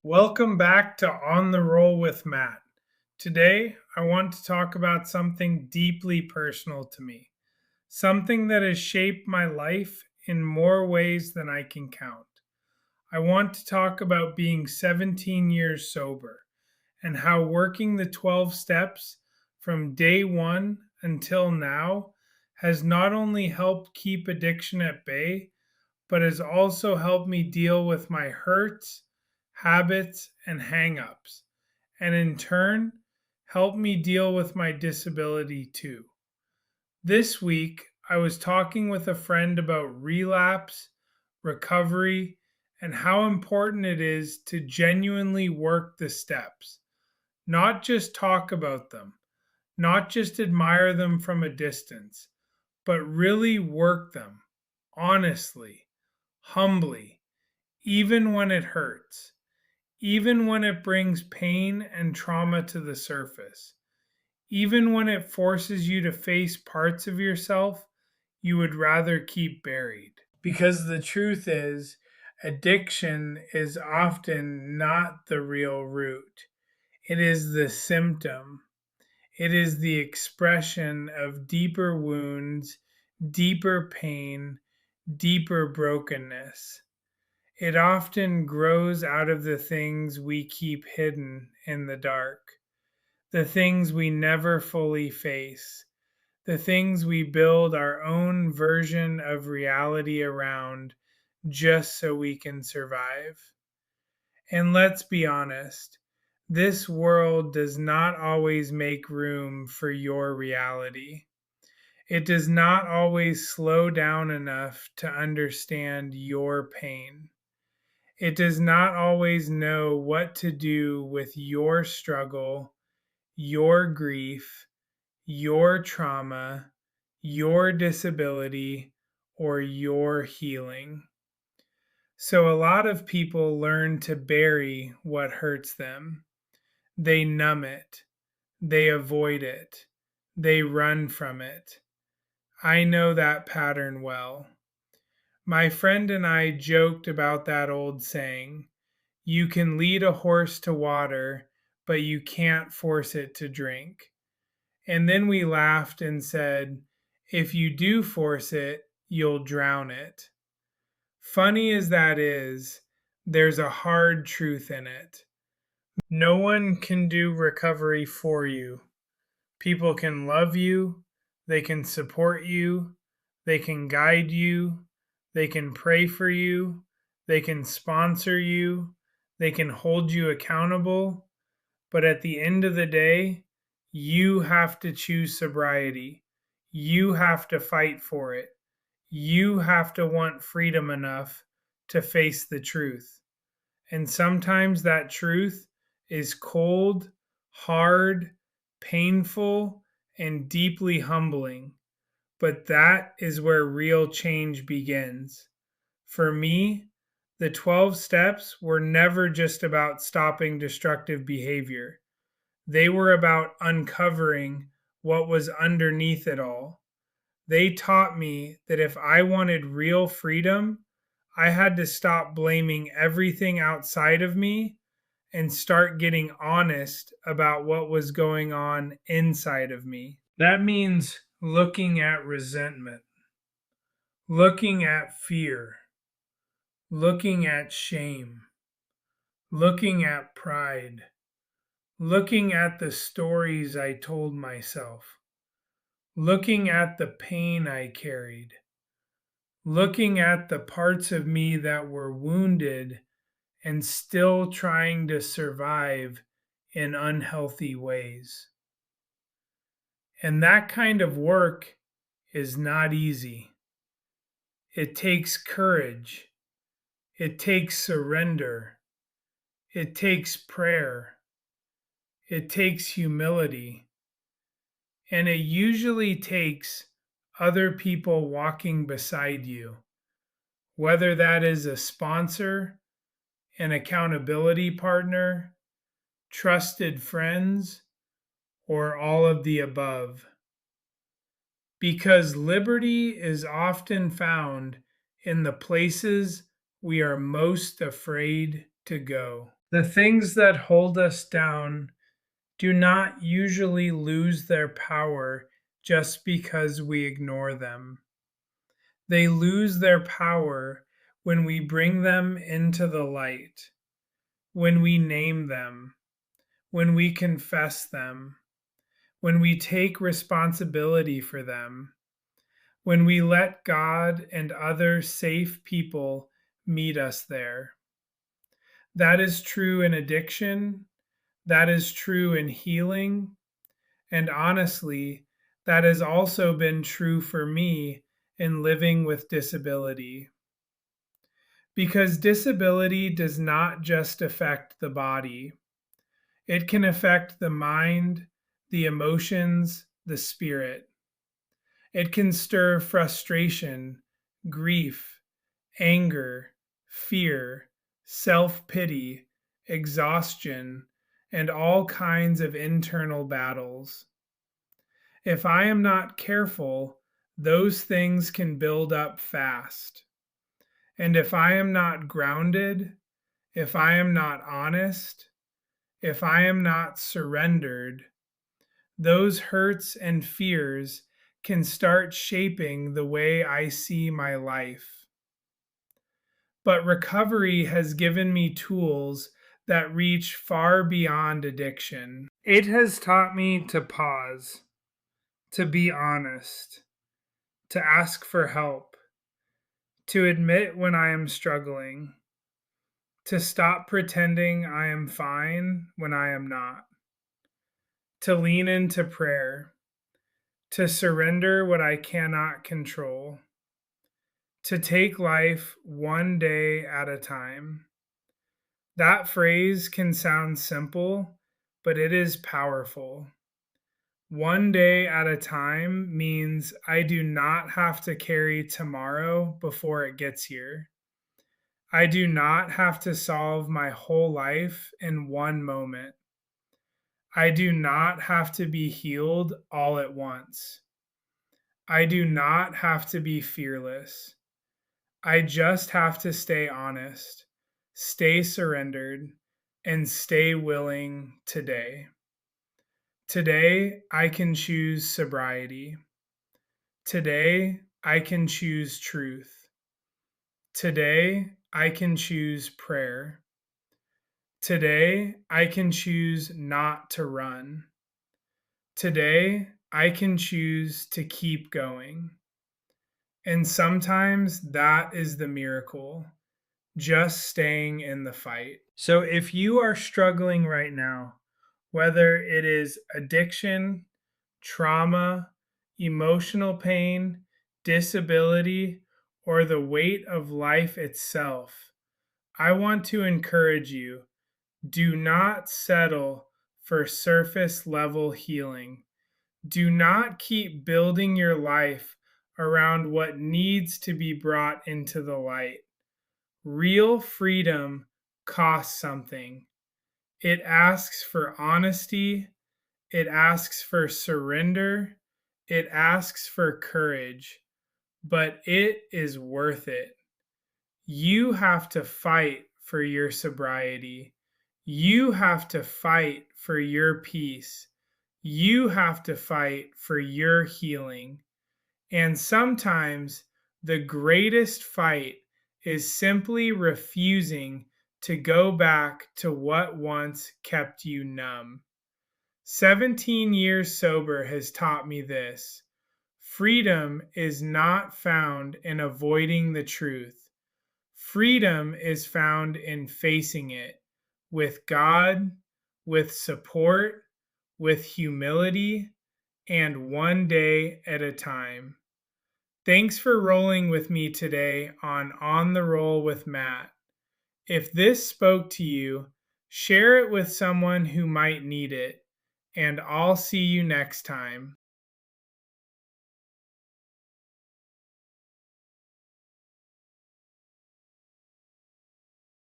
Welcome back to On the Roll with Matt. Today, I want to talk about something deeply personal to me, something that has shaped my life in more ways than I can count. I want to talk about being 17 years sober and how working the 12 steps from day one until now has not only helped keep addiction at bay, but has also helped me deal with my hurts, habits, and hangups, and in turn, helped me deal with my disability too. This week, I was talking with a friend about relapse, recovery, and how important it is to genuinely work the steps, not just talk about them, not just admire them from a distance, but really work them honestly, humbly, even when it hurts, even when it brings pain and trauma to the surface, even when it forces you to face parts of yourself you would rather keep buried. Because the truth is, addiction is often not the real root, it is the symptom. It is the expression of deeper wounds, deeper pain, deeper brokenness. It often grows out of the things we keep hidden in the dark, the things we never fully face, the things we build our own version of reality around just so we can survive. And let's be honest, this world does not always make room for your reality. It does not always slow down enough to understand your pain. It does not always know what to do with your struggle, your grief, your trauma, your disability, or your healing. So, a lot of people learn to bury what hurts them. They numb it, they avoid it, they run from it. I know that pattern well. My friend and I joked about that old saying, you can lead a horse to water, but you can't force it to drink. And then we laughed and said, if you do force it, you'll drown it. Funny as that is, there's a hard truth in it. No one can do recovery for you. People can love you, they can support you, they can guide you, they can pray for you, they can sponsor you, they can hold you accountable. But at the end of the day, you have to choose sobriety. You have to fight for it. You have to want freedom enough to face the truth. And sometimes that truth is cold, hard, painful, and deeply humbling. But that is where real change begins. For me, the 12 steps were never just about stopping destructive behavior. They were about uncovering what was underneath it all. They taught me that if I wanted real freedom, I had to stop blaming everything outside of me and start getting honest about what was going on inside of me. That means looking at resentment, looking at fear, looking at shame, looking at pride, looking at the stories I told myself, looking at the pain I carried, looking at the parts of me that were wounded and still trying to survive in unhealthy ways. And that kind of work is not easy. It takes courage. It takes surrender. It takes prayer. It takes humility. And it usually takes other people walking beside you, whether that is a sponsor, an accountability partner, trusted friends, or all of the above. Because liberty is often found in the places we are most afraid to go. The things that hold us down do not usually lose their power just because we ignore them. They lose their power when we bring them into the light, when we name them, when we confess them, when we take responsibility for them, when we let God and other safe people meet us there. That is true in addiction. That is true in healing. And honestly, that has also been true for me in living with disability. Because disability does not just affect the body, it can affect the mind, the emotions, the spirit. It can stir frustration, grief, anger, fear, self pity, exhaustion, and all kinds of internal battles. If I am not careful, those things can build up fast. And if I am not grounded, if I am not honest, if I am not surrendered, those hurts and fears can start shaping the way I see my life. But recovery has given me tools that reach far beyond addiction. It has taught me to pause, to be honest, to ask for help, to admit when I am struggling, to stop pretending I am fine when I am not, to lean into prayer, to surrender what I cannot control, to take life one day at a time. That phrase can sound simple, but it is powerful. One day at a time means I do not have to carry tomorrow before it gets here. I do not have to solve my whole life in one moment. I do not have to be healed all at once. I do not have to be fearless. I just have to stay honest, stay surrendered, and stay willing today. Today, I can choose sobriety. Today, I can choose truth. Today, I can choose prayer. Today, I can choose not to run. Today, I can choose to keep going. And sometimes that is the miracle, just staying in the fight. So if you are struggling right now, whether it is addiction, trauma, emotional pain, disability, or the weight of life itself, I want to encourage you, do not settle for surface level healing. Do not keep building your life around what needs to be brought into the light. Real freedom costs something. It asks for honesty, it asks for surrender, it asks for courage, but it is worth it. You have to fight for your sobriety. You have to fight for your peace. You have to fight for your healing. And sometimes the greatest fight is simply refusing to go back to what once kept you numb. 17 years sober has taught me this. Freedom is not found in avoiding the truth. Freedom is found in facing it with God, with support, with humility, and one day at a time. Thanks for rolling with me today on the Roll with Matt. If this spoke to you, share it with someone who might need it, and I'll see you next time.